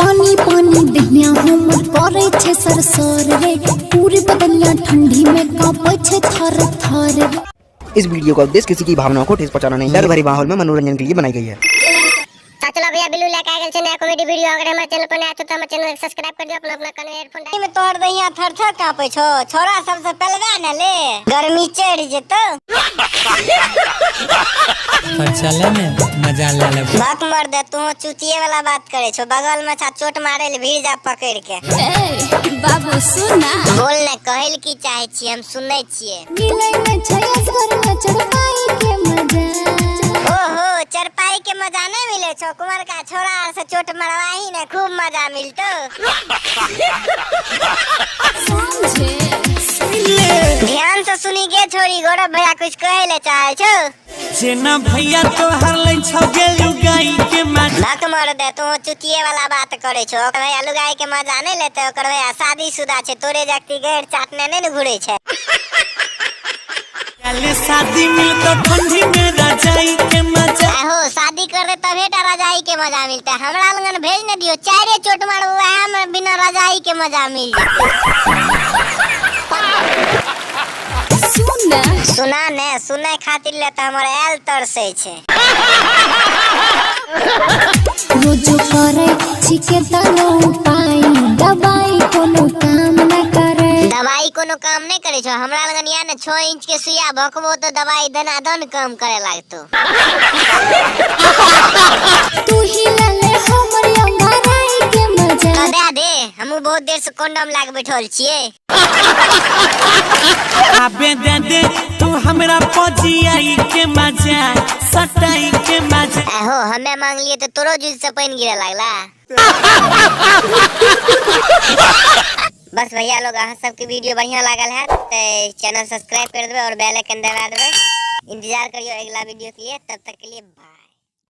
पानी पानी देहिया हमर करे छे सरसर रे, पूरी बदनिया ठंडी में कांपे छे थर थर रे। इस वीडियो का उद्देश्य किसी की भावनाओं को ठेस पहुंचाना नहीं है, डर भरी माहौल में मनोरंजन के लिए बनाई गई है। चलो भैया बिल्लू लेके आ गए छे नया कॉमेडी वीडियो। अगर हमारे चैनल पर नया हो तो हमारे चैनल को सब्सक्राइब कर दियो। अपना कने हेडफोन डाल में तोड़ दहिया थर थर कांपे छो। छोरा सबसे पहलवा न ले, गर्मी चढ़ जेतो। चले ने मजा ले ले। बात मार दे तू चुतिये वाला बात करे छो। बगल में छा चोट मारे ले भीड़ जा पकड़ के। ए बाबू सुना, बोल ने कहल की चाहे छी, हम सुनै छिए। मिलै में छै असगर में चरपाई के मजा। ओहो चरपाई के मजा नहीं मिले छो। कुमार का छोरा से चोट मरवाही ने खूब मजा मिलतो। ध्यान से सुनी के छोरी। गौरव भैया कुछ कहे ले चाहे छो? जेना भैया तो हर ले छौ गेल लुगाई के मजा। धक मार दे तू चुतिये वाला बात करे छो। ओकर भैया लुगाई के मजा नहीं लेते। ओकर भैया शादीशुदा छे, तोरे जक्ति गेड़ चाटने नहीं घुरे छे। काले शादी मिल तो ठंडी में रजाई के मजा। हो शादी कर दे तबे टा रजाई के मजा मिलता है। हमरा लगन भेज न दियो, चारे चोट मारबो हम बिना रजाई के मजा मिल सुना सुना ने सुने खातिर ले त हमर एल तरसे छे। रोजो करे छिके तनो पाई, दवाई कोनो काम न करे। दवाई कोनो काम नहीं करे छो। हमरा लगन या ने 6 इंच के सुइया भोकबो तो दवाई दनादन काम करे लागतो। तू ही ले हमर अंगाराई के मजा। दे दे, हमहू बहुत देर से कंडोम लाग बैठल छिए। आबे दे दे तू हमरा पजियाई के मजा, सटाई के मजा। हो हमें मांग लिए तो तोरो जूझ से पानी गिरे लागला। बस भैया लोग अहाँ सबके वीडियो बढ़िया लागल है तो चैनल सब्सक्राइब कर देवे और बेल आइकन दबा देवे। इंतजार करियो अगला वीडियो के लिए। तब तक के लिए बाय।